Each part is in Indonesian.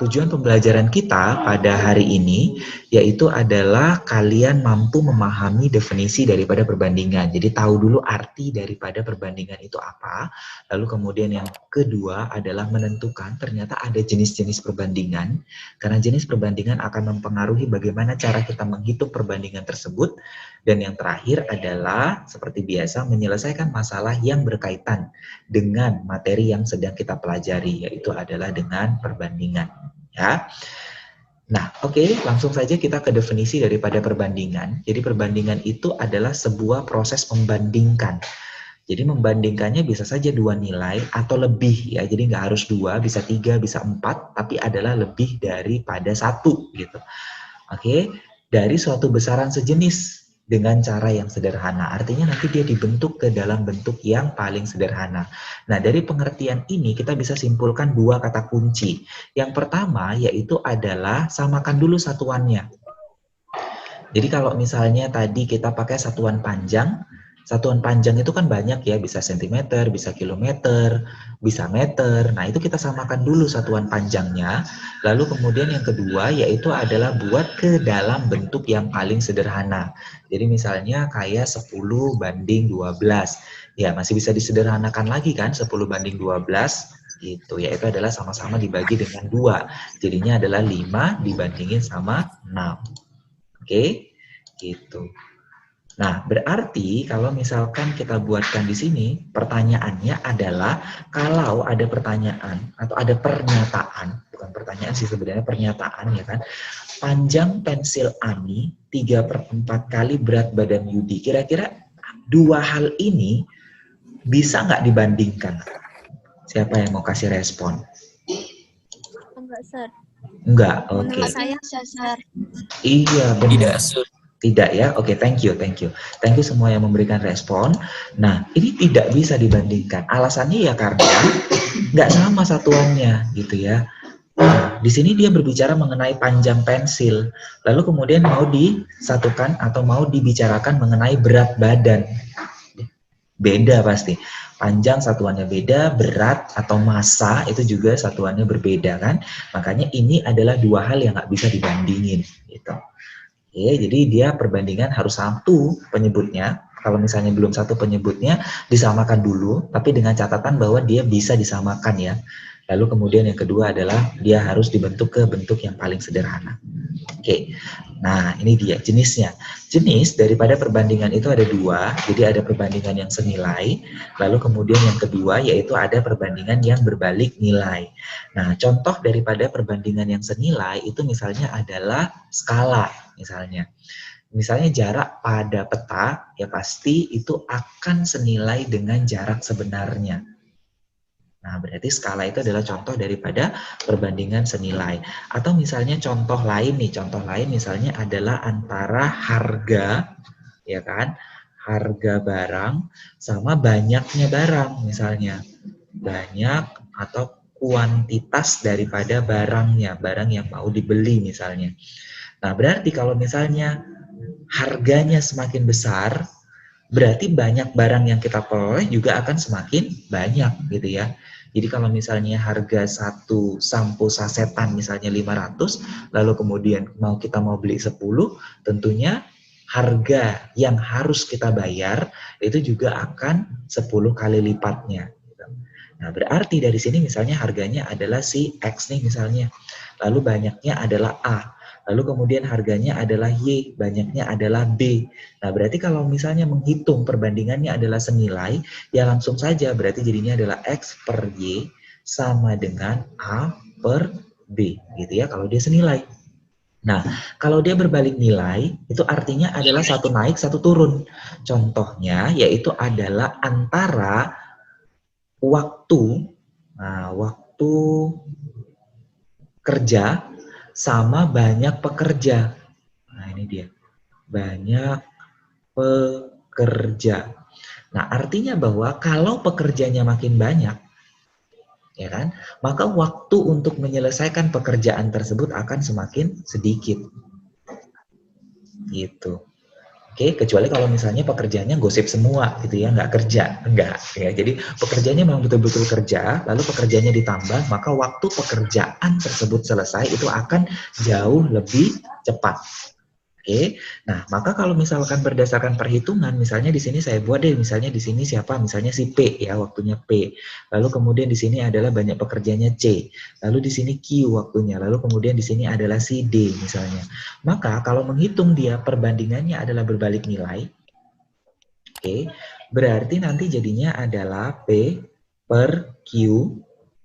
tujuan pembelajaran kita pada hari ini yaitu adalah kalian mampu memahami definisi daripada perbandingan. Jadi tahu dulu arti daripada perbandingan itu apa. Lalu kemudian yang kedua adalah menentukan ternyata ada jenis-jenis perbandingan. Karena jenis perbandingan akan mempengaruhi bagaimana cara kita menghitung perbandingan tersebut. Dan yang terakhir adalah seperti biasa menyelesaikan masalah yang berkaitan dengan materi yang sedang kita pelajari, yaitu adalah dengan perbandingan. Ya. Nah, oke, langsung saja kita ke definisi daripada perbandingan. Jadi perbandingan itu adalah sebuah proses membandingkan. Jadi membandingkannya bisa saja dua nilai atau lebih ya. Jadi nggak harus dua, bisa tiga, bisa empat, tapi adalah lebih daripada satu gitu. Oke, dari suatu besaran sejenis dengan cara yang sederhana. Artinya nanti dia dibentuk ke dalam bentuk yang paling sederhana. Nah, dari pengertian ini kita bisa simpulkan dua kata kunci. Yang pertama yaitu adalah samakan dulu satuannya. Jadi kalau misalnya tadi kita pakai satuan panjang itu kan banyak ya, bisa sentimeter, bisa kilometer, bisa meter. Nah, itu kita samakan dulu satuan panjangnya. Lalu kemudian yang kedua yaitu adalah buat ke dalam bentuk yang paling sederhana. Jadi misalnya kayak 10:12. Ya, masih bisa disederhanakan lagi kan 10:12 gitu. Yaitu adalah sama-sama dibagi dengan 2. Jadinya adalah 5 dibandingin sama 6. Oke, gitu. Nah, berarti kalau misalkan kita buatkan di sini, pertanyaannya adalah kalau ada pertanyaan atau ada pernyataan, bukan pertanyaan sih sebenarnya, pernyataan ya kan, panjang pensil Ani 3/4 kali berat badan Yudi. Kira-kira dua hal ini bisa nggak dibandingkan? Siapa yang mau kasih respon? Enggak, Sir. Enggak, oke. Menurut saya, Sir. Iya, benar. Tidak, Sir. Tidak ya, oke, thank you. Thank you semua yang memberikan respon. Nah, ini tidak bisa dibandingkan. Alasannya ya karena nggak sama satuannya, gitu ya. Nah, di sini dia berbicara mengenai panjang pensil, lalu kemudian mau disatukan atau mau dibicarakan mengenai berat badan. Beda pasti. Panjang satuannya beda, berat atau massa itu juga satuannya berbeda kan. Makanya ini adalah dua hal yang nggak bisa dibandingin, gitu. Oke, jadi dia perbandingan harus satu penyebutnya. Kalau misalnya belum satu penyebutnya, disamakan dulu, tapi dengan catatan bahwa dia bisa disamakan ya. Lalu kemudian yang kedua adalah dia harus dibentuk ke bentuk yang paling sederhana. Oke, nah ini dia jenisnya. Jenis daripada perbandingan itu ada dua, jadi ada perbandingan yang senilai, lalu kemudian yang kedua yaitu ada perbandingan yang berbalik nilai. Nah, contoh daripada perbandingan yang senilai itu misalnya adalah skala. Misalnya jarak pada peta ya pasti itu akan senilai dengan jarak sebenarnya. Nah, berarti skala itu adalah contoh daripada perbandingan senilai. Atau misalnya contoh lain misalnya adalah antara harga, ya kan, harga barang sama banyaknya barang misalnya. Banyak atau kuantitas daripada barangnya, barang yang mau dibeli misalnya. Nah, berarti kalau misalnya harganya semakin besar, berarti banyak barang yang kita peroleh juga akan semakin banyak gitu ya. Jadi kalau misalnya harga satu sampo sasetan misalnya 500, lalu kemudian kita mau beli 10, tentunya harga yang harus kita bayar itu juga akan 10 kali lipatnya. Nah, berarti dari sini misalnya harganya adalah si X nih misalnya, lalu banyaknya adalah A. Lalu kemudian harganya adalah Y, banyaknya adalah B. Nah, berarti kalau misalnya menghitung perbandingannya adalah senilai, ya langsung saja berarti jadinya adalah X per Y sama dengan A per B, gitu ya, kalau dia senilai. Nah, kalau dia berbalik nilai, itu artinya adalah satu naik, satu turun. Contohnya yaitu adalah antara waktu kerja sama banyak pekerja. Nah, ini dia. Banyak pekerja. Nah, artinya bahwa kalau pekerjanya makin banyak, ya kan, maka waktu untuk menyelesaikan pekerjaan tersebut akan semakin sedikit. Gitu. Oke, kecuali kalau misalnya pekerjaannya gosip semua gitu ya, nggak kerja, enggak ya. Jadi pekerjaannya memang betul-betul kerja, lalu pekerjaannya ditambah, maka waktu pekerjaan tersebut selesai itu akan jauh lebih cepat. Oke, nah maka kalau misalkan berdasarkan perhitungan, misalnya di sini saya buat deh, misalnya di sini siapa, misalnya si P ya, waktunya P. Lalu kemudian di sini adalah banyak pekerjanya C. Lalu di sini Q waktunya. Lalu kemudian di sini adalah si D misalnya. Maka kalau menghitung dia perbandingannya adalah berbalik nilai, oke, berarti nanti jadinya adalah P per Q,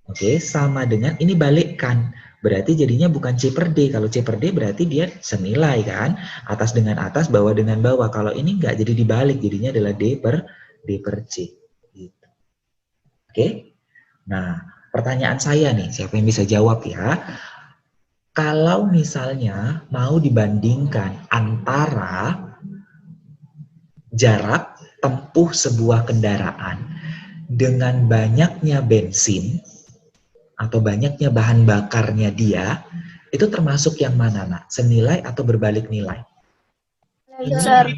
oke, sama dengan ini balikkan. Berarti jadinya bukan C per D. Kalau C per D berarti dia senilai kan? Atas dengan atas, bawah dengan bawah. Kalau ini enggak, jadi dibalik. Jadinya adalah D per C. Gitu. Oke? Nah, pertanyaan saya nih, siapa yang bisa jawab ya? Kalau misalnya mau dibandingkan antara jarak tempuh sebuah kendaraan dengan banyaknya bensin atau banyaknya bahan bakarnya dia, itu termasuk yang mana, nak? Senilai atau berbalik nilai? Sir.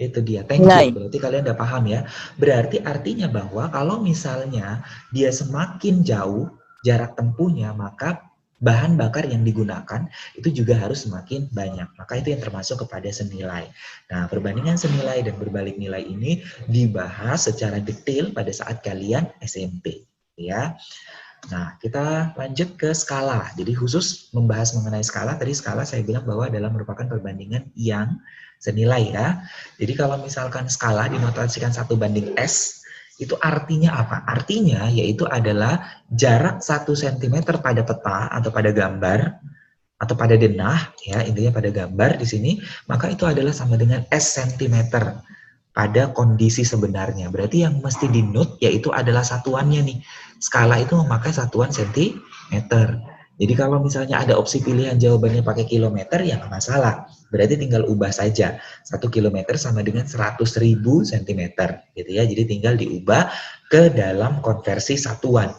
Itu dia, thank you. Berarti kalian udah paham ya. Berarti artinya bahwa kalau misalnya dia semakin jauh jarak tempuhnya, maka bahan bakar yang digunakan itu juga harus semakin banyak. Maka itu yang termasuk kepada senilai. Nah, perbandingan senilai dan berbalik nilai ini dibahas secara detail pada saat kalian SMP. Ya. Nah, kita lanjut ke skala. Jadi khusus membahas mengenai skala, tadi skala saya bilang bahwa adalah merupakan perbandingan yang senilai ya. Jadi kalau misalkan skala dinotasikan 1 banding S, itu artinya apa? Artinya yaitu adalah jarak 1 cm pada peta atau pada gambar atau pada denah, ya intinya pada gambar di sini, maka itu adalah sama dengan S cm pada kondisi sebenarnya. Berarti yang mesti di-note yaitu adalah satuannya nih. Skala itu memakai satuan sentimeter. Jadi kalau misalnya ada opsi pilihan jawabannya pakai kilometer, ya nggak masalah. Berarti tinggal ubah saja. 1 kilometer sama dengan 100.000 sentimeter. Gitu ya. Jadi tinggal diubah ke dalam konversi satuan.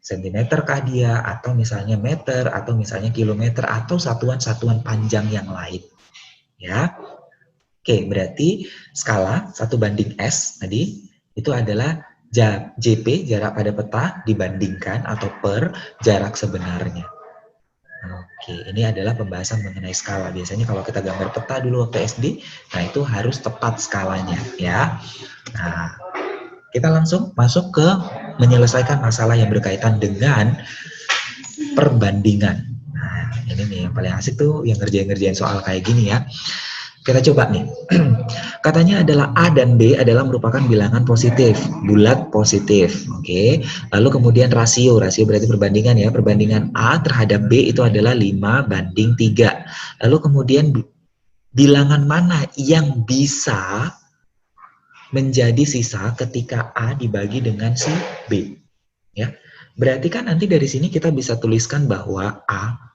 Sentimeter kah dia, atau misalnya meter, atau misalnya kilometer, atau satuan-satuan panjang yang lain. Ya. Oke, berarti skala 1 banding S tadi itu adalah JP, jarak pada peta, dibandingkan atau per jarak sebenarnya. Oke, ini adalah pembahasan mengenai skala. Biasanya kalau kita gambar peta dulu waktu SD, nah itu harus tepat skalanya ya. Nah, kita langsung masuk ke menyelesaikan masalah yang berkaitan dengan perbandingan. Nah, ini nih yang paling asik tuh yang ngerjain soal kayak gini ya. Kita coba nih. Katanya adalah A dan B adalah merupakan bilangan positif, bulat positif. Oke. Lalu kemudian rasio berarti perbandingan ya. Perbandingan A terhadap B itu adalah 5:3. Lalu kemudian bilangan mana yang bisa menjadi sisa ketika A dibagi dengan si B? Ya. Berarti kan nanti dari sini kita bisa tuliskan bahwa A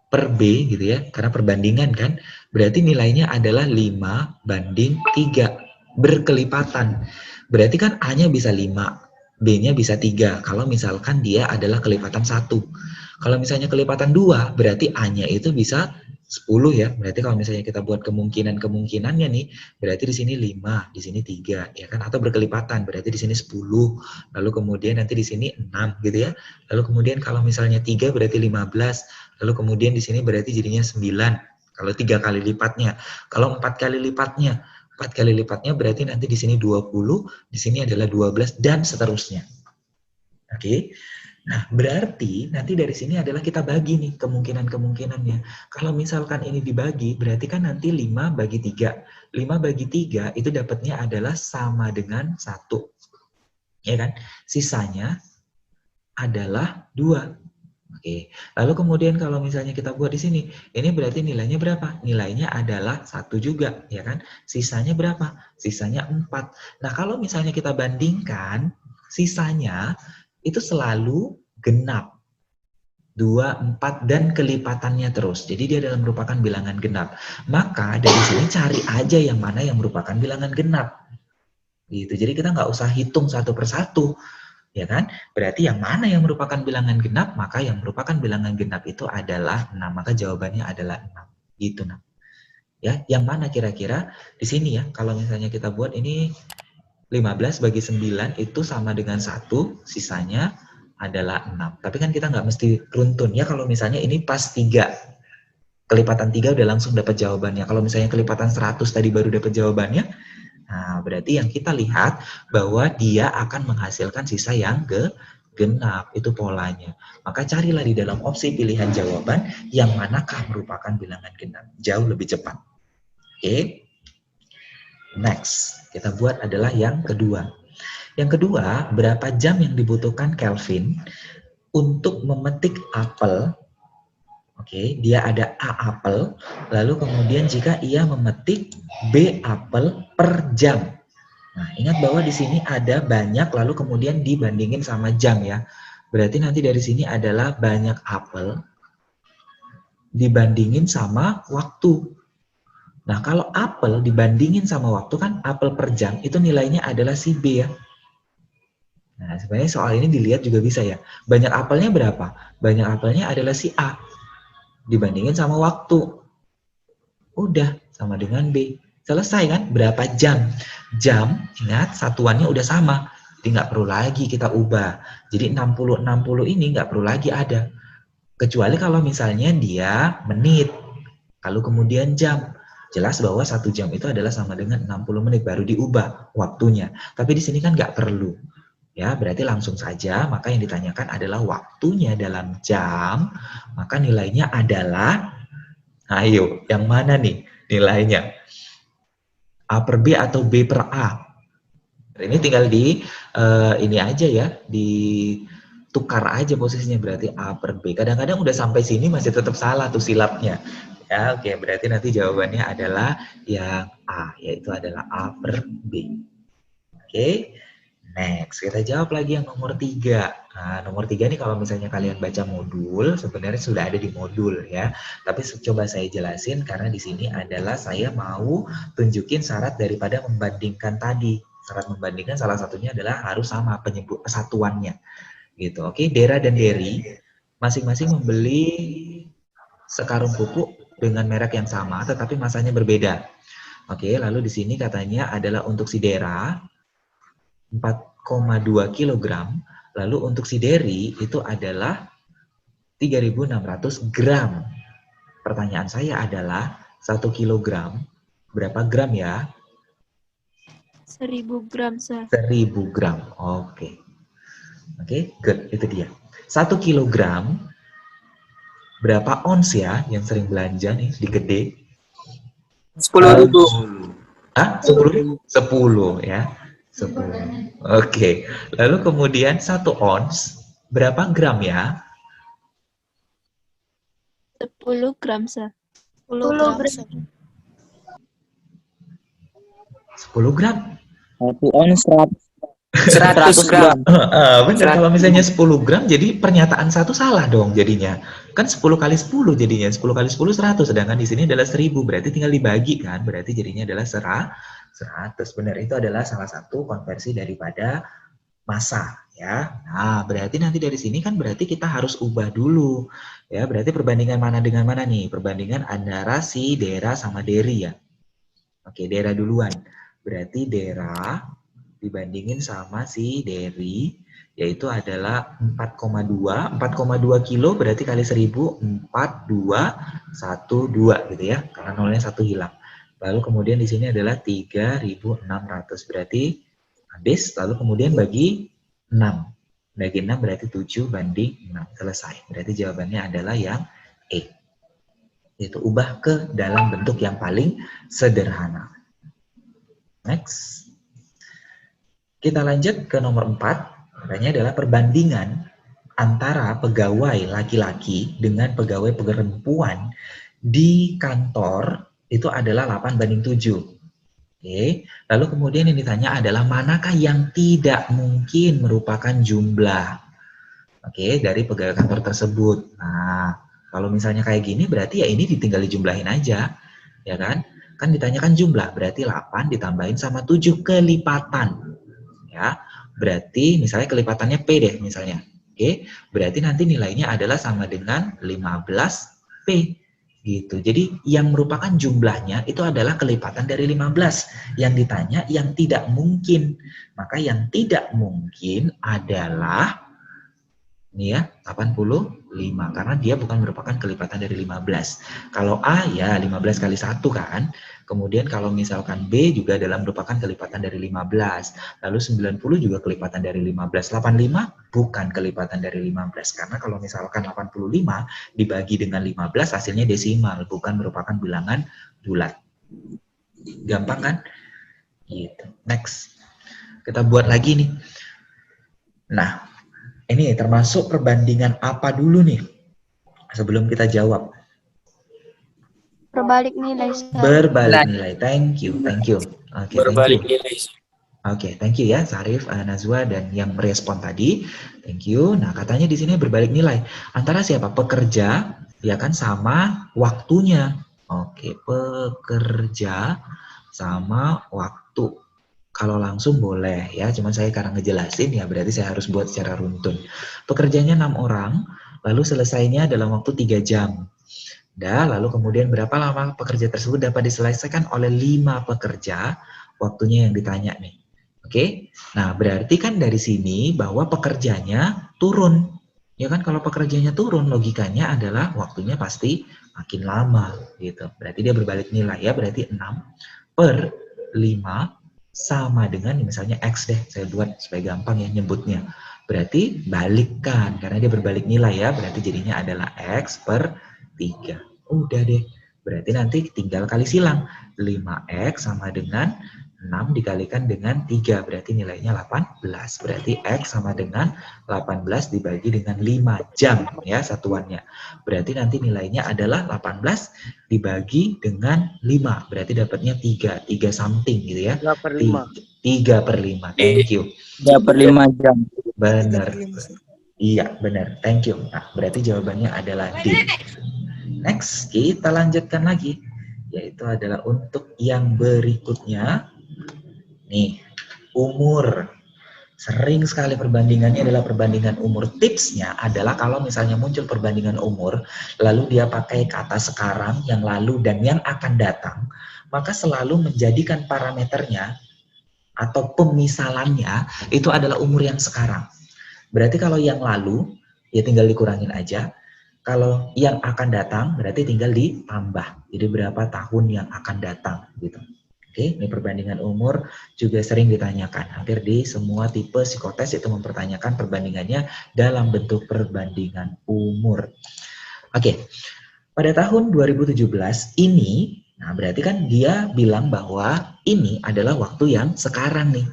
per B gitu ya, karena perbandingan kan, berarti nilainya adalah 5:3, berkelipatan. Berarti kan A-nya bisa 5, B-nya bisa 3, kalau misalkan dia adalah kelipatan 1. Kalau misalnya kelipatan 2, berarti A-nya itu bisa 10 ya, berarti kalau misalnya kita buat kemungkinannya nih, berarti di sini 5, di sini 3, ya kan, atau berkelipatan, berarti di sini 10, lalu kemudian nanti di sini 6 gitu ya, lalu kemudian kalau misalnya 3 berarti 15, lalu kemudian di sini berarti jadinya 9, kalau 3 kali lipatnya, kalau 4 kali lipatnya, 4 kali lipatnya berarti nanti di sini 20, di sini adalah 12, dan seterusnya. Oke. Nah, berarti nanti dari sini adalah kita bagi nih kemungkinan-kemungkinannya. Kalau misalkan ini dibagi, berarti kan nanti 5/3. 5/3 itu dapatnya adalah sama dengan 1. Ya kan? Sisanya adalah 2. Oke. Lalu kemudian kalau misalnya kita buat di sini, ini berarti nilainya berapa? Nilainya adalah 1 juga, ya kan? Sisanya berapa? Sisanya 4. Nah, kalau misalnya kita bandingkan, sisanya itu selalu genap. 2, 4, dan kelipatannya terus. Jadi dia adalah merupakan bilangan genap. Maka dari sini cari aja yang mana yang merupakan bilangan genap. Gitu. Jadi kita nggak usah hitung satu persatu. Ya kan? Berarti yang mana yang merupakan bilangan genap, maka yang merupakan bilangan genap itu adalah 6. Maka jawabannya adalah 6. Gitu, nah. Ya, yang mana kira-kira di sini ya, kalau misalnya kita buat ini 15 bagi 9 itu sama dengan 1, sisanya adalah 6. Tapi kan kita nggak mesti runtun ya, kalau misalnya ini pas 3, kelipatan 3 udah langsung dapat jawabannya. Kalau misalnya kelipatan 100 tadi baru dapat jawabannya, nah berarti yang kita lihat bahwa dia akan menghasilkan sisa yang genap, itu polanya. Maka carilah di dalam opsi pilihan jawaban yang manakah merupakan bilangan genap. Jauh lebih cepat. Oke, next. Kita buat adalah yang kedua. Yang kedua, berapa jam yang dibutuhkan Kelvin untuk memetik apel? Oke, dia ada A apel, lalu kemudian jika ia memetik B apel per jam. Nah, ingat bahwa di sini ada banyak, lalu kemudian dibandingin sama jam ya. Berarti nanti dari sini adalah banyak apel dibandingin sama waktu. Nah, kalau apel dibandingin sama waktu kan apel per jam itu nilainya adalah si B ya. Nah, sebenarnya soal ini dilihat juga bisa ya. Banyak apelnya berapa? Banyak apelnya adalah si A. Dibandingin sama waktu. Udah, sama dengan B. Selesai kan? Berapa jam? Jam, ingat satuannya udah sama. Jadi nggak perlu lagi kita ubah. Jadi 60-60 ini nggak perlu lagi ada. Kecuali kalau misalnya dia menit. Lalu kemudian jam. Jelas bahwa 1 jam itu adalah sama dengan 60 menit. Baru diubah waktunya. Tapi di sini kan nggak perlu. Ya, berarti langsung saja, maka yang ditanyakan adalah waktunya dalam jam, maka nilainya adalah, ayo, yang mana nih nilainya? A per B atau B per A? Ini tinggal ini aja ya, ditukar aja posisinya, berarti A per B. Kadang-kadang udah sampai sini masih tetap salah tuh silapnya. Ya, oke, berarti nanti jawabannya adalah yang A, yaitu adalah A per B. Oke. Next, kita jawab lagi yang nomor 3. Nah, nomor 3 nih kalau misalnya kalian baca modul, sebenarnya sudah ada di modul ya. Tapi coba saya jelasin karena di sini adalah saya mau tunjukin syarat daripada membandingkan tadi. Syarat membandingkan salah satunya adalah harus sama penyebut satuannya. Gitu. Oke, Dera dan Dery masing-masing membeli sekarung pupuk dengan merek yang sama tetapi masanya berbeda. Oke, lalu di sini katanya adalah untuk si Dera 4,2 kg, lalu untuk si Dery itu adalah 3.600 gram. Pertanyaan saya adalah 1 kg berapa gram ya? 1000 gram, Sir. 1000 gram. Oke. Oke, good. Itu dia. 1 kg berapa ons ya yang sering belanja nih di gede? 10.000. Ah, 10? 10 ya. 10. Oke. Lalu kemudian 1 ons berapa gram ya? 10 gram, Sir. 10 gram. 10 gram. 1 ons 100 gram. Benar, kalau misalnya 10 gram jadi pernyataan satu salah dong jadinya. Kan 10 kali 10 jadinya. 10 kali 10 100, sedangkan di sini adalah 1000. Berarti tinggal dibagi kan. Berarti jadinya adalah 100. Benar, itu adalah salah satu konversi daripada massa ya. Nah, berarti nanti dari sini kan berarti kita harus ubah dulu. Ya, berarti perbandingan mana dengan mana nih? Perbandingan antara si Dera sama Dery ya. Oke, Dera duluan. Berarti Dera dibandingin sama si Dery, yaitu adalah 4,2. 4,2 kilo berarti kali 1000, 4212 gitu ya. Karena nolnya 1 hilang. Lalu kemudian di sini adalah 3.600. Berarti habis, lalu kemudian bagi 6. Bagi 6 berarti 7 banding 6. Selesai. Berarti jawabannya adalah yang E. Itu ubah ke dalam bentuk yang paling sederhana. Next. Kita lanjut ke nomor 4. Katanya adalah perbandingan antara pegawai laki-laki dengan pegawai perempuan di kantor itu adalah 8:7. Oke. Lalu kemudian yang ditanya adalah manakah yang tidak mungkin merupakan jumlah, oke, dari pegawai kantor tersebut. Nah, kalau misalnya kayak gini berarti ya ini ditinggal dijumlahin aja, ya kan? Kan ditanyakan jumlah, berarti 8 ditambahin sama 7 kelipatan. Ya, berarti misalnya kelipatannya P deh misalnya. Oke, berarti nanti nilainya adalah sama dengan 15P. Gitu. Jadi yang merupakan jumlahnya itu adalah kelipatan dari 15. Yang ditanya yang tidak mungkin. Maka yang tidak mungkin adalah ini ya, 85 karena dia bukan merupakan kelipatan dari 15. Kalau A ya 15 kali 1 kan. Kemudian kalau misalkan B juga adalah merupakan kelipatan dari 15. Lalu 90 juga kelipatan dari 15. 85 bukan kelipatan dari 15 karena kalau misalkan 85 dibagi dengan 15 hasilnya desimal, bukan merupakan bilangan bulat. Gampang kan? Gitu. Next. Kita buat lagi nih. Nah, ini termasuk perbandingan apa dulu nih? Sebelum kita jawab. Berbalik nilai, Sar. Berbalik nilai. Thank you. Oke, Berbalik thank you. nilai. Oke, thank you ya Sarif, Nazwa dan yang merespon tadi. Thank you. Nah, katanya di sini berbalik nilai. Antara siapa? Pekerja, ya kan, sama waktunya. Oke, pekerja sama waktu. Kalau langsung boleh ya, cuman saya karena ngejelasin ya berarti saya harus buat secara runtun. Pekerjanya 6 orang, lalu selesainya dalam waktu 3 jam. Lalu kemudian berapa lama pekerja tersebut dapat diselesaikan oleh 5 pekerja, waktunya yang ditanya nih. Oke, nah berarti kan dari sini bahwa pekerjanya turun. Ya kan kalau pekerjanya turun logikanya adalah waktunya pasti makin lama gitu. Berarti dia berbalik nilai ya, berarti 6 per 5 sama dengan misalnya X deh, saya buat supaya gampang ya nyebutnya. Berarti balikkan, karena dia berbalik nilai ya, berarti jadinya adalah X per 3. Udah deh, berarti nanti tinggal kali silang. 5X sama dengan 6 dikalikan dengan 3, berarti nilainya 18. Berarti X sama dengan 18 dibagi dengan 5 jam ya satuannya. Berarti nanti nilainya adalah 18 dibagi dengan 5, berarti dapatnya 3 something gitu ya. 3 per 5. 3 per 5, thank you. 3 per 5 jam. Benar. Iya, benar, thank you. Nah, berarti jawabannya adalah D. Next, kita lanjutkan lagi. Yaitu adalah untuk yang berikutnya. Nih, umur. Sering sekali perbandingannya adalah perbandingan umur. Tipsnya adalah kalau misalnya muncul perbandingan umur, lalu dia pakai kata sekarang, yang lalu, dan yang akan datang, maka selalu menjadikan parameternya atau pemisalannya itu adalah umur yang sekarang. Berarti kalau yang lalu, ya tinggal dikurangin aja. Kalau yang akan datang, berarti tinggal ditambah. Jadi berapa tahun yang akan datang gitu. Oke, ini perbandingan umur juga sering ditanyakan. Hampir di semua tipe psikotes itu mempertanyakan perbandingannya dalam bentuk perbandingan umur. Oke, pada tahun 2017 ini, nah berarti kan dia bilang bahwa ini adalah waktu yang sekarang nih.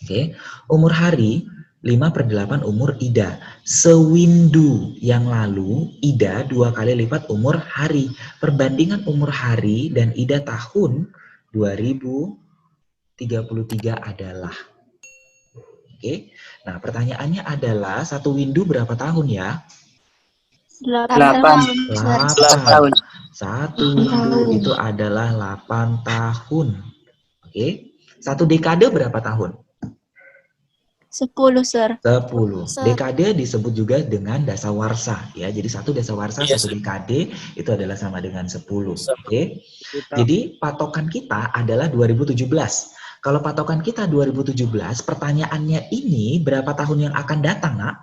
Oke, umur hari 5/8 umur Ida. Sewindu yang lalu, Ida 2 kali lipat umur hari. Perbandingan umur hari dan Ida tahun 2033 adalah. Oke, nah pertanyaannya adalah satu windu berapa tahun ya? 8 tahun. Satu windu itu adalah 8 tahun. Oke, satu dekade berapa tahun? 10, Sir. 10. Dekade disebut juga dengan dasawarsa ya. Jadi satu dasawarsa, satu dekade itu adalah sama dengan 10. Oke. Jadi patokan kita adalah 2017. Kalau patokan kita 2017, pertanyaannya ini berapa tahun yang akan datang, Nak?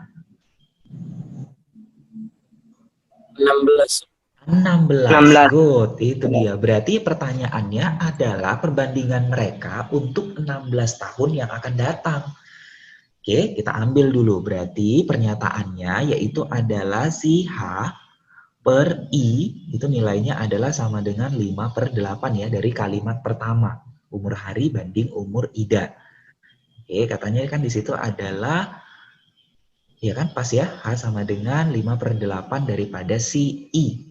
16. Good, itu dia. Berarti pertanyaannya adalah perbandingan mereka untuk 16 tahun yang akan datang. Oke, kita ambil dulu. Berarti pernyataannya yaitu adalah si H per I itu nilainya adalah sama dengan 5/8 ya dari kalimat pertama. Umur hari banding umur Ida. Oke, katanya kan di situ adalah, ya kan pas ya, H sama dengan 5/8 daripada si I.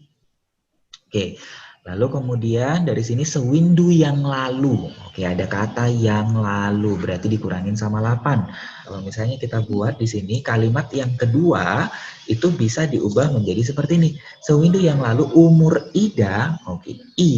Oke, lalu kemudian dari sini sewindu yang lalu. Oke, ada kata yang lalu, berarti dikurangin sama 8. Kalau misalnya kita buat di sini kalimat yang kedua itu bisa diubah menjadi seperti ini. Sewindu yang lalu umur Ida, oke, I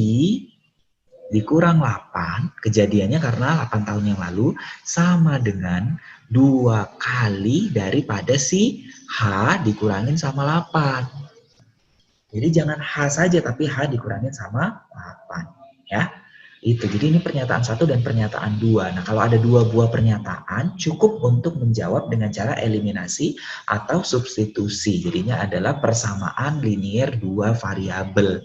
dikurang 8, kejadiannya karena 8 tahun yang lalu sama dengan 2 kali daripada si H dikurangin sama 8. Jadi jangan H saja, tapi H dikurangin sama 8. Ya, itu. Jadi ini pernyataan 1 dan pernyataan 2. Nah, kalau ada 2 buah pernyataan, cukup untuk menjawab dengan cara eliminasi atau substitusi. Jadinya adalah persamaan linier 2 variabel.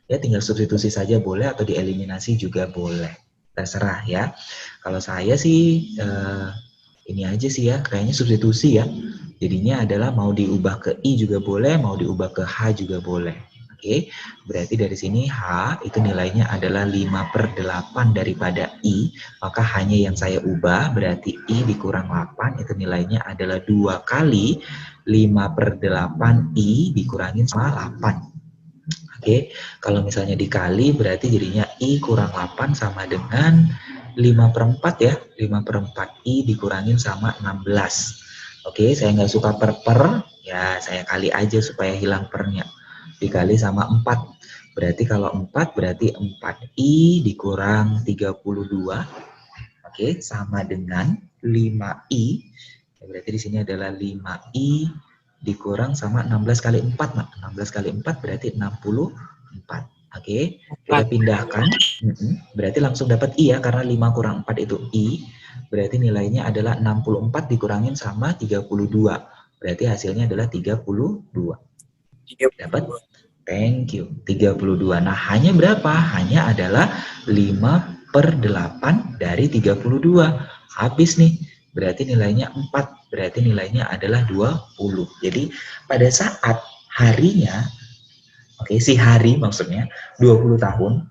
Ya, tinggal substitusi saja boleh atau dieliminasi juga boleh. Terserah ya. Kalau saya sih ini aja sih ya, kayaknya substitusi ya. Jadinya adalah mau diubah ke I juga boleh, mau diubah ke H juga boleh. Oke, berarti dari sini H itu nilainya adalah 5/8 daripada I, maka hanya yang saya ubah berarti I dikurang 8 itu nilainya adalah 2 kali 5/8 I dikurangin sama 8. Oke, kalau misalnya dikali berarti jadinya I kurang 8 sama dengan 5/4 ya, 5/4 I dikurangin sama 16. Oke, saya nggak suka per, ya saya kali aja supaya hilang pernya. Dikali sama 4. Berarti kalau 4 berarti 4I dikurang 32. Oke, sama dengan 5I. Ya, berarti di sini adalah 5I dikurang sama 16 kali 4. Nah, 16 kali 4 berarti 64. Oke, kita pindahkan. Berarti langsung dapat I ya, karena 5 kurang 4 itu I. Berarti nilainya adalah 64 dikurangin sama 32. Berarti hasilnya adalah 32. Dapat? Thank you. 32. Nah, hanya berapa? Hanya adalah 5/8 dari 32. Habis nih. Berarti nilainya 4. Berarti nilainya adalah 20. Jadi, pada saat harinya, oke, si hari maksudnya 20 tahun,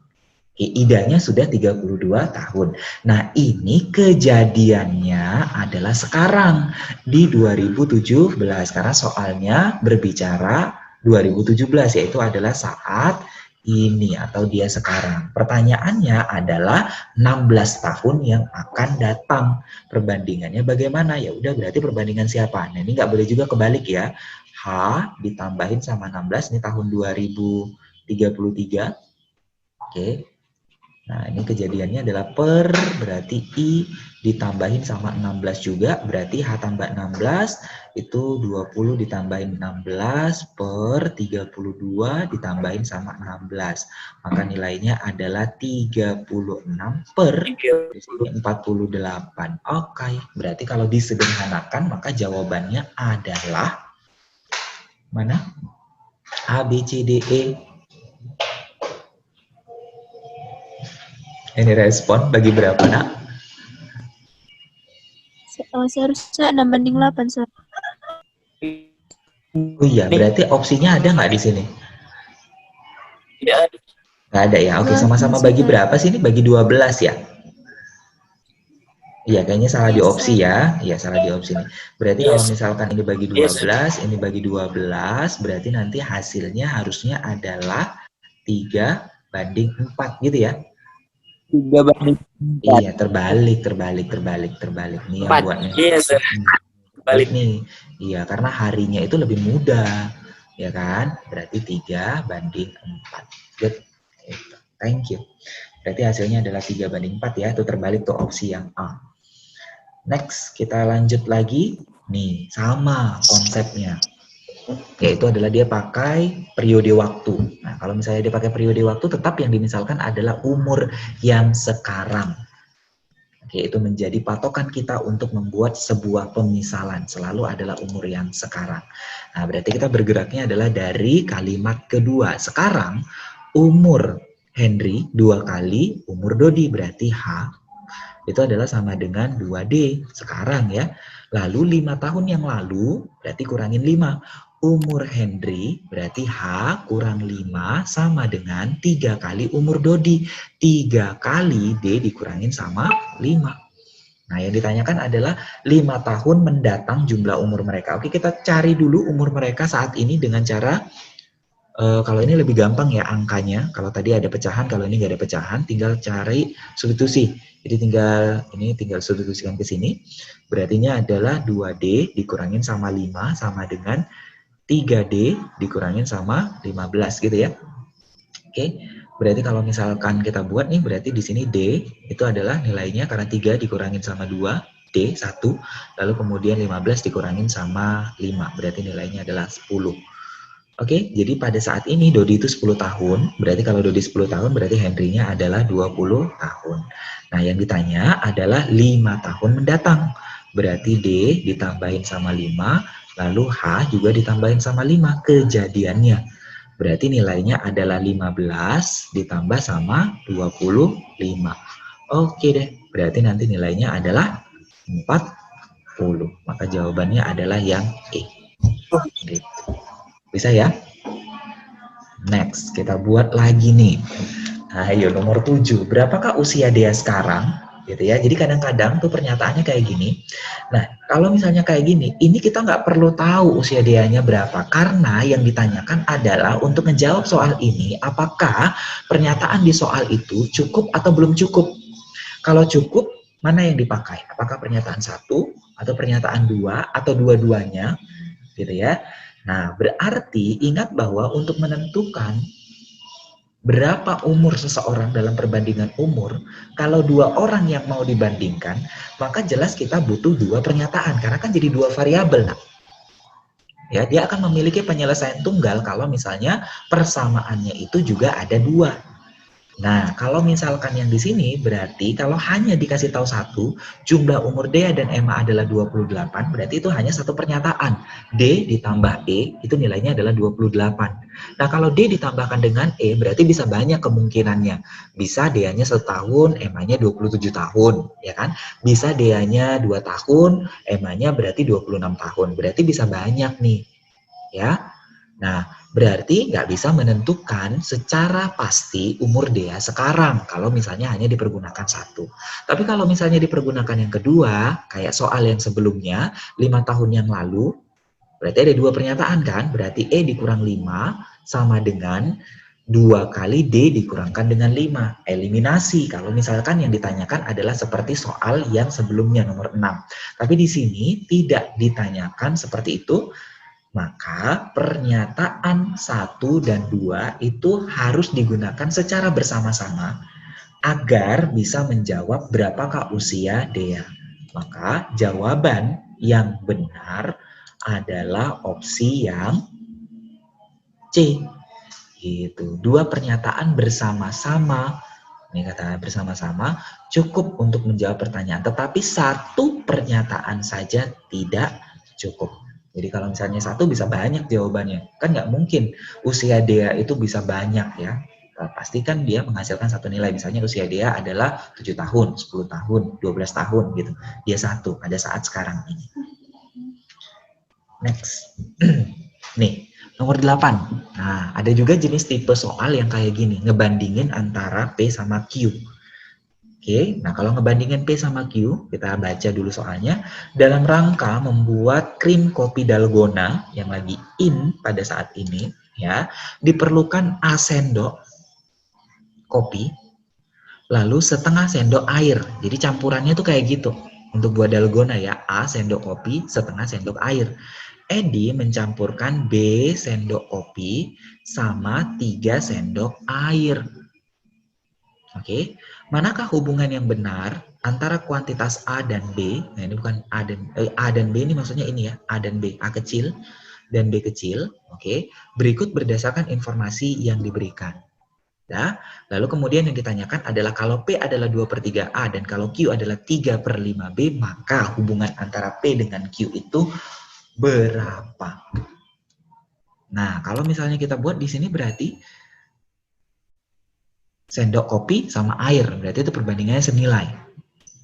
idanya sudah 32 tahun. Nah, ini kejadiannya adalah sekarang di 2017 karena soalnya berbicara 2017 yaitu adalah saat ini atau dia sekarang. Pertanyaannya adalah 16 tahun yang akan datang. Perbandingannya bagaimana? Ya udah berarti perbandingan siapa? Nah, ini nggak boleh juga kebalik ya. H ditambahin sama 16 ini tahun 2033. Oke. Nah, ini kejadiannya adalah per, berarti I ditambahin sama 16 juga, berarti H tambah 16, itu 20 ditambahin 16 per 32 ditambahin sama 16. Maka nilainya adalah 36 per di sini 48. Oke, berarti kalau disederhanakan maka jawabannya adalah mana? A, B, C, D, E. Ini respon bagi berapa, nak? Seharusnya 6/8, Sir. Oh iya, berarti opsinya ada nggak di sini? Ya, Nggak ada ya? Oke, sama-sama bagi berapa sih ini? Bagi 12 ya? Iya, kayaknya salah di opsi ya. Iya, salah di opsi nih. Berarti kalau misalkan ini bagi 12, ini bagi 12, berarti nanti hasilnya harusnya adalah 3/4 gitu ya? 3/4. Iya, terbalik. Nih yang buatnya. Iya, Sir. Balik nih. Iya, karena harinya itu lebih muda. Ya kan? Berarti 3/4. Good. Thank you. Berarti hasilnya adalah 3/4 ya. Itu terbalik tuh opsi yang A. Next, kita lanjut lagi. Nih, sama konsepnya. Yaitu adalah dia pakai periode waktu. Nah, kalau misalnya dia pakai periode waktu, tetap yang dimisalkan adalah umur yang sekarang. Oke, itu menjadi patokan kita untuk membuat sebuah pemisalan. Selalu adalah umur yang sekarang. Nah, berarti kita bergeraknya adalah dari kalimat kedua. Sekarang, umur Henry 2 kali umur Dodi, berarti H. Itu adalah sama dengan 2D sekarang ya. Lalu 5 tahun yang lalu, berarti kurangin 5. Umur Henry berarti H kurang 5 sama dengan 3 kali umur Dodi. 3 kali D dikurangin sama 5. Nah, yang ditanyakan adalah 5 tahun mendatang jumlah umur mereka. Oke, kita cari dulu umur mereka saat ini dengan cara, kalau ini lebih gampang ya angkanya. Kalau tadi ada pecahan, kalau ini nggak ada pecahan, tinggal cari substitusi. Jadi tinggal substitusikan ke sini. Berartinya adalah 2D dikurangin sama 5 sama dengan 3D dikurangin sama 15 gitu ya. Oke, berarti kalau misalkan kita buat nih, berarti di sini D itu adalah nilainya karena 3 dikurangin sama 2, D 1, lalu kemudian 15 dikurangin sama 5, berarti nilainya adalah 10. Oke, jadi pada saat ini Dodi itu 10 tahun, berarti kalau Dodi 10 tahun berarti Henry-nya adalah 20 tahun. Nah, yang ditanya adalah 5 tahun mendatang. Berarti D ditambahin sama 5, lalu H juga ditambahin sama 5 kejadiannya. Berarti nilainya adalah 15 ditambah sama 25. Oke deh, berarti nanti nilainya adalah 40. Maka jawabannya adalah yang E. Gitu. Bisa ya? Next, kita buat lagi nih. Ayo, nomor 7. Berapakah usia dia sekarang? Gitu ya. Jadi kadang-kadang tuh pernyataannya kayak gini. Nah, kalau misalnya kayak gini, ini kita nggak perlu tahu usia dianya berapa. Karena yang ditanyakan adalah untuk menjawab soal ini, apakah pernyataan di soal itu cukup atau belum cukup. Kalau cukup, mana yang dipakai? Apakah pernyataan 1 atau pernyataan 2 atau dua-duanya? Gitu ya. Nah, berarti ingat bahwa untuk menentukan berapa umur seseorang dalam perbandingan umur, kalau 2 orang yang mau dibandingkan, maka jelas kita butuh 2 pernyataan, karena kan jadi 2 variabel. Nah, ya, dia akan memiliki penyelesaian tunggal kalau misalnya persamaannya itu juga ada 2. Nah, kalau misalkan yang di sini berarti kalau hanya dikasih tahu 1, jumlah umur Dea dan Emma adalah 28, berarti itu hanya satu pernyataan. D ditambah E, itu nilainya adalah 28. Nah, kalau D ditambahkan dengan E, berarti bisa banyak kemungkinannya. Bisa Deanya 1 tahun, Emma-nya 27 tahun, ya kan? Bisa Deanya 2 tahun, Emma-nya berarti 26 tahun. Berarti bisa banyak nih, ya. Nah, berarti nggak bisa menentukan secara pasti umur Dea sekarang kalau misalnya hanya dipergunakan 1. Tapi kalau misalnya dipergunakan yang kedua, kayak soal yang sebelumnya, 5 tahun yang lalu, berarti ada 2 pernyataan kan? Berarti E dikurang 5 sama dengan 2 kali D dikurangkan dengan 5. Eliminasi kalau misalkan yang ditanyakan adalah seperti soal yang sebelumnya nomor 6. Tapi di sini tidak ditanyakan seperti itu. Maka pernyataan 1 dan 2 itu harus digunakan secara bersama-sama agar bisa menjawab berapakah usia Dea. Maka jawaban yang benar adalah opsi yang C. Gitu. 2 pernyataan bersama-sama, ini kata bersama-sama, cukup untuk menjawab pertanyaan. Tetapi 1 pernyataan saja tidak cukup. Jadi kalau misalnya 1 bisa banyak jawabannya. Kan nggak mungkin usia Dea itu bisa banyak ya. Pasti kan dia menghasilkan 1 nilai. Misalnya usia Dea adalah 7 tahun, 10 tahun, 12 tahun gitu. Dia 1 pada saat sekarang ini. Next. Nih, nomor 8. Nah, ada juga jenis tipe soal yang kayak gini. Ngebandingin antara P sama Q. Oke, nah kalau ngebandingin P sama Q, kita baca dulu soalnya. Dalam rangka membuat krim kopi dalgona yang lagi in pada saat ini, ya, diperlukan A sendok kopi, lalu setengah sendok air. Jadi campurannya tuh kayak gitu. Untuk buat dalgona ya, A sendok kopi, setengah sendok air. Edi mencampurkan B sendok kopi sama 3 sendok air. Oke, manakah hubungan yang benar antara kuantitas A dan B? Nah, ini bukan A dan B ini maksudnya ini ya, A dan B, A kecil dan B kecil. Oke, berikut berdasarkan informasi yang diberikan. Ya, lalu kemudian yang ditanyakan adalah kalau P adalah 2/3 A dan kalau Q adalah 3/5 B, maka hubungan antara P dengan Q itu berapa? Nah, kalau misalnya kita buat di sini berarti sendok kopi sama air, berarti itu perbandingannya senilai.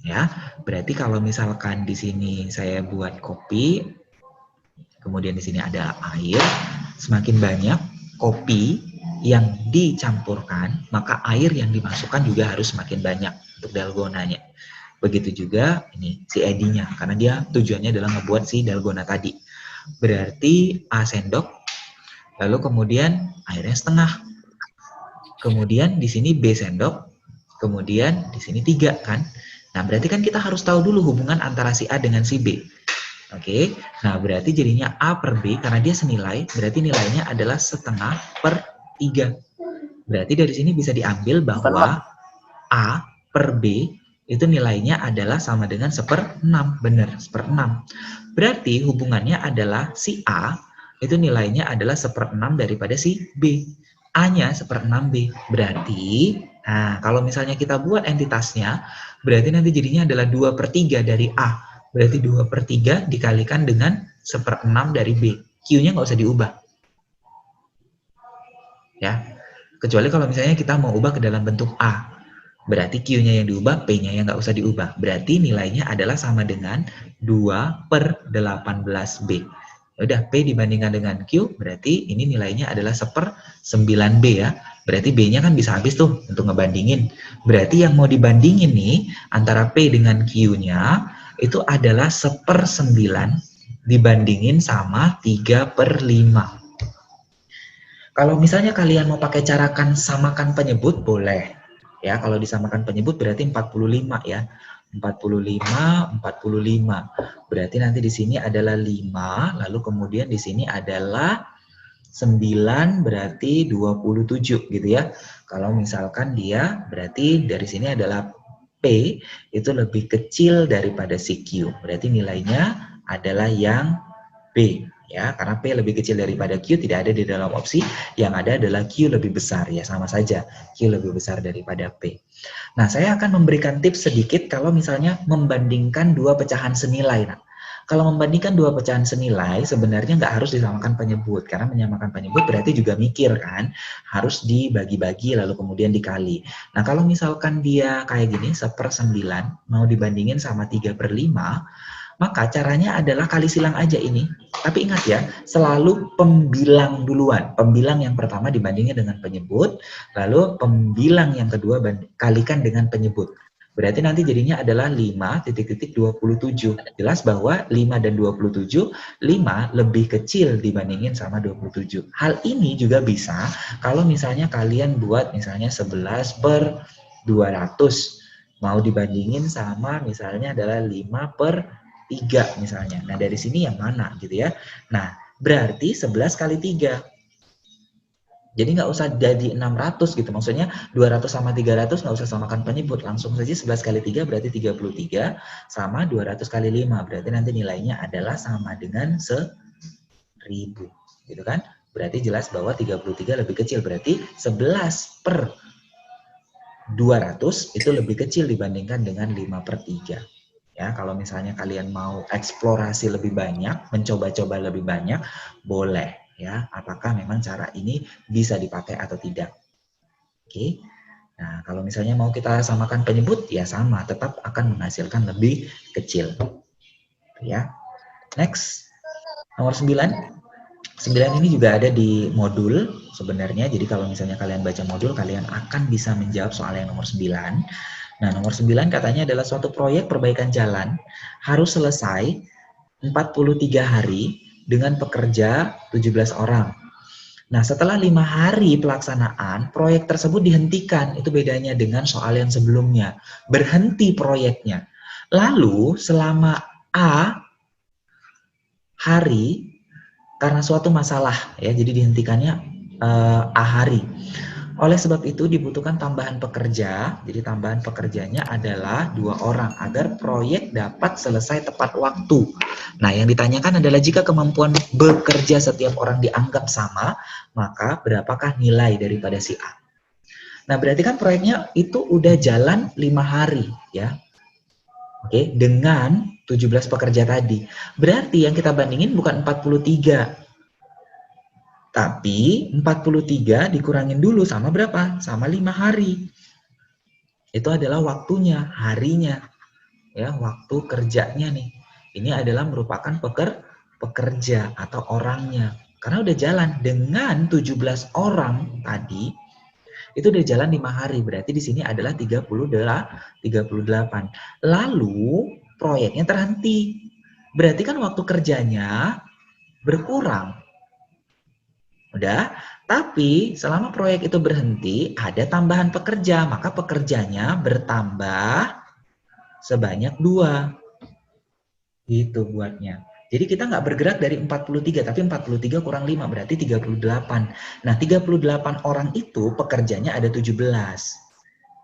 Ya, berarti kalau misalkan di sini saya buat kopi, kemudian di sini ada air, semakin banyak kopi yang dicampurkan, maka air yang dimasukkan juga harus semakin banyak untuk dalgonanya. Begitu juga ini si Edi-nya, karena dia tujuannya adalah ngebuat si dalgona tadi. Berarti A sendok, lalu kemudian airnya setengah. Kemudian di sini B sendok, kemudian di sini 3 kan. Nah, berarti kan kita harus tahu dulu hubungan antara si A dengan si B. Oke, nah berarti jadinya A per B, karena dia senilai, berarti nilainya adalah 1/3. Berarti dari sini bisa diambil bahwa A per B itu nilainya adalah sama dengan 1/6, benar, 1/6. Berarti hubungannya adalah si A itu nilainya adalah 1/6 daripada si B. A-nya 1/6 B. Berarti, nah kalau misalnya kita buat entitasnya, berarti nanti jadinya adalah 2/3 dari A. Berarti 2/3 dikalikan dengan 1/6 dari B. Q-nya nggak usah diubah. Ya, kecuali kalau misalnya kita mau ubah ke dalam bentuk A. Berarti Q-nya yang diubah, P-nya yang nggak usah diubah. Berarti nilainya adalah sama dengan 2/18B. Udah, P dibandingkan dengan Q, berarti ini nilainya adalah 1/9B ya. Berarti B-nya kan bisa habis tuh untuk ngebandingin. Berarti yang mau dibandingin nih, antara P dengan Q-nya, itu adalah 1/9 dibandingin sama 3/5. Kalau misalnya kalian mau pakai carakan samakan penyebut, boleh. Ya, kalau disamakan penyebut berarti 45 ya. 45. Berarti nanti di sini adalah 5, lalu kemudian di sini adalah 9, berarti 27 gitu ya. Kalau misalkan dia berarti dari sini adalah P itu lebih kecil daripada si Q. Berarti nilainya adalah yang B. Ya, karena P lebih kecil daripada Q tidak ada di dalam opsi, yang ada adalah Q lebih besar ya, sama saja Q lebih besar daripada P. Nah, saya akan memberikan tips sedikit kalau misalnya membandingkan dua pecahan senilai. Nah, kalau membandingkan dua pecahan senilai sebenarnya nggak harus disamakan penyebut, karena menyamakan penyebut berarti juga mikir kan, harus dibagi-bagi lalu kemudian dikali. Nah, kalau misalkan dia kayak gini 1/9 mau dibandingin sama 3/5, maka caranya adalah kali silang aja ini. Tapi ingat ya, selalu pembilang duluan. Pembilang yang pertama dibandingin dengan penyebut, lalu pembilang yang kedua kalikan dengan penyebut. Berarti nanti jadinya adalah 5,27. Jelas bahwa 5 dan 27, 5 lebih kecil dibandingin sama 27. Hal ini juga bisa kalau misalnya kalian buat misalnya 11/200. Mau dibandingin sama misalnya adalah 5/3 misalnya. Nah, dari sini yang mana gitu ya. Nah, berarti 11 kali 3. Jadi nggak usah jadi 600 gitu. Maksudnya 200 sama 300 nggak usah samakan penyebut. Langsung saja 11 kali 3 berarti 33 sama 200 kali 5. Berarti nanti nilainya adalah sama dengan 1000. Gitu kan? Berarti jelas bahwa 33 lebih kecil. Berarti 11/200 itu lebih kecil dibandingkan dengan 5/3. Ya, kalau misalnya kalian mau eksplorasi lebih banyak, mencoba-coba lebih banyak, boleh ya. Apakah memang cara ini bisa dipakai atau tidak? Oke. Nah, kalau misalnya mau kita samakan penyebut, ya sama, tetap akan menghasilkan lebih kecil. Ya. Next. Nomor 9. 9 ini juga ada di modul sebenarnya. Jadi kalau misalnya kalian baca modul, kalian akan bisa menjawab soal yang nomor 9. Nah, nomor 9 katanya adalah suatu proyek perbaikan jalan harus selesai 43 hari dengan pekerja 17 orang. Nah, setelah 5 hari pelaksanaan, proyek tersebut dihentikan. Itu bedanya dengan soal yang sebelumnya. Berhenti proyeknya. Lalu, selama A hari, karena suatu masalah, ya, jadi dihentikannya A hari. Oleh sebab itu dibutuhkan tambahan pekerja, jadi tambahan pekerjanya adalah 2 orang agar proyek dapat selesai tepat waktu. Nah, yang ditanyakan adalah jika kemampuan bekerja setiap orang dianggap sama, maka berapakah nilai daripada si A? Nah, berarti kan proyeknya itu udah jalan 5 hari, ya. Oke, dengan 17 pekerja tadi. Berarti yang kita bandingin bukan 43. Tapi 43 dikurangin dulu sama berapa? Sama 5 hari. Itu adalah waktunya, harinya. Ya, waktu kerjanya nih. Ini adalah merupakan pekerja atau orangnya. Karena udah jalan dengan 17 orang tadi, itu udah jalan 5 hari. Berarti di sini adalah 38. Lalu proyeknya terhenti. Berarti kan waktu kerjanya berkurang. Udah, tapi selama proyek itu berhenti, ada tambahan pekerja, maka pekerjanya bertambah sebanyak 2. Gitu buatnya. Jadi kita nggak bergerak dari 43, tapi 43 kurang 5, berarti 38. Nah, 38 orang itu pekerjanya ada 17.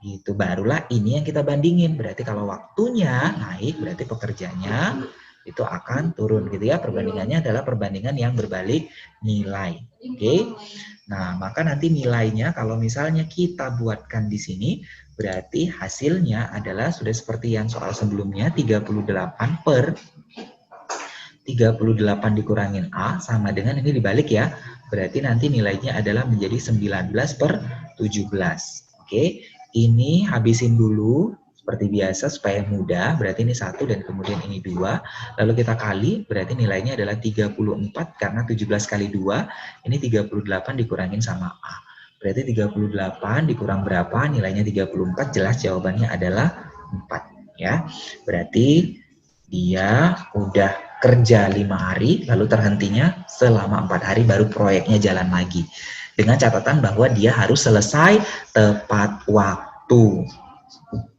Gitu, barulah ini yang kita bandingin. Berarti kalau waktunya naik, berarti pekerjanya itu akan turun gitu ya. Perbandingannya adalah perbandingan yang berbalik nilai. Oke. Nah, maka nanti nilainya kalau misalnya kita buatkan di sini, berarti hasilnya adalah sudah seperti yang soal sebelumnya, 38 per 38 dikurangin A sama dengan ini dibalik ya. Berarti nanti nilainya adalah menjadi 19 per 17. Oke, ini habisin dulu seperti biasa supaya mudah. Berarti ini 1 dan kemudian ini 2. Lalu kita kali, berarti nilainya adalah 34 karena 17 kali 2, ini 38 dikurangin sama A. Berarti 38 dikurang berapa? Nilainya 34, jelas jawabannya adalah 4. Ya, berarti dia udah kerja 5 hari, lalu terhentinya selama 4 hari, baru proyeknya jalan lagi. Dengan catatan bahwa dia harus selesai tepat waktu.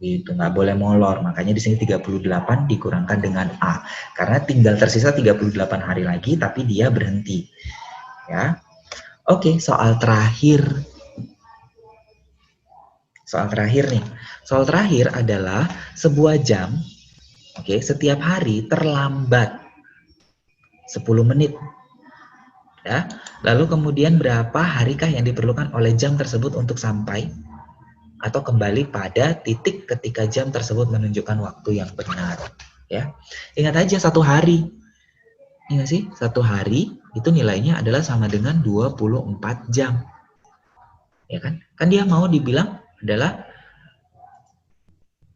Gitu, nggak boleh molor. Makanya di sini 38 dikurangkan dengan A. Karena tinggal tersisa 38 hari lagi, tapi dia berhenti. Ya. Oke, soal terakhir. Soal terakhir nih. Soal terakhir adalah sebuah jam, oke, setiap hari terlambat 10 menit. Ya. Lalu kemudian berapa harikah yang diperlukan oleh jam tersebut untuk sampai atau kembali pada titik ketika jam tersebut menunjukkan waktu yang benar. Ya. Ingat aja 1 hari. Iya sih, 1 hari itu nilainya adalah sama dengan 24 jam. Ya kan? Kan dia mau dibilang adalah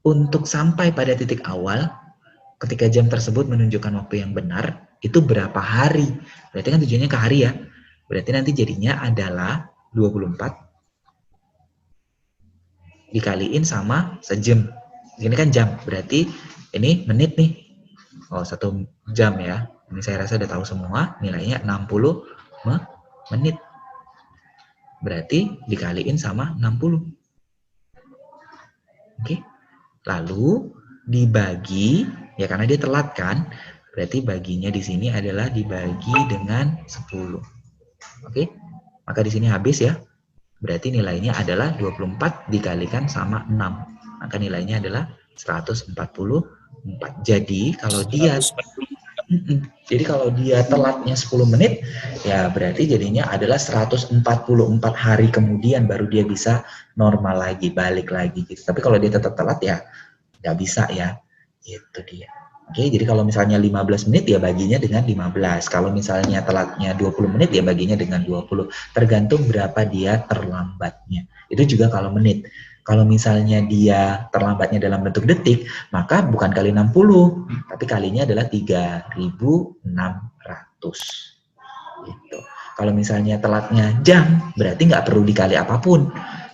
untuk sampai pada titik awal ketika jam tersebut menunjukkan waktu yang benar, itu berapa hari? Berarti kan tujuannya ke hari ya. Berarti nanti jadinya adalah 24 dikaliin sama sejam. Ini kan jam, berarti ini menit nih. Oh, 1 jam ya. Ini saya rasa udah tahu semua, nilainya 60 menit. Berarti dikaliin sama 60. Oke. Lalu dibagi, ya karena dia telat kan, berarti baginya di sini adalah dibagi dengan 10. Oke, maka di sini habis ya. Berarti nilainya adalah 24 dikalikan sama 6. Maka nilainya adalah 144. Jadi kalau dia telatnya 10 menit, ya berarti jadinya adalah 144 hari kemudian baru dia bisa normal lagi, balik lagi gitu. Tapi kalau dia tetap telat ya nggak bisa ya. Itu dia. Oke, jadi kalau misalnya 15 menit ya baginya dengan 15. Kalau misalnya telatnya 20 menit ya baginya dengan 20. Tergantung berapa dia terlambatnya. Itu juga kalau menit. Kalau misalnya dia terlambatnya dalam bentuk detik, maka bukan kali 60, tapi kalinya adalah 3.600. Gitu. Kalau misalnya telatnya jam, berarti nggak perlu dikali apapun.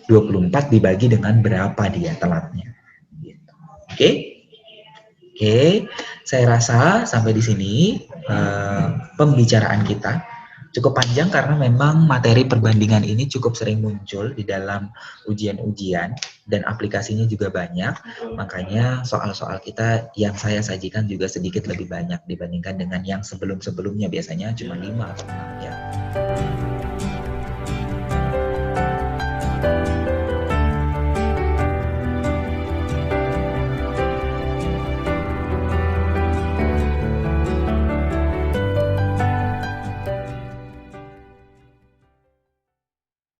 24 dibagi dengan berapa dia telatnya. Gitu. Oke? Oke, saya rasa sampai di sini pembicaraan kita cukup panjang karena memang materi perbandingan ini cukup sering muncul di dalam ujian-ujian dan aplikasinya juga banyak. Makanya soal-soal kita yang saya sajikan juga sedikit lebih banyak dibandingkan dengan yang sebelum-sebelumnya, biasanya cuma 5 atau 6 ya.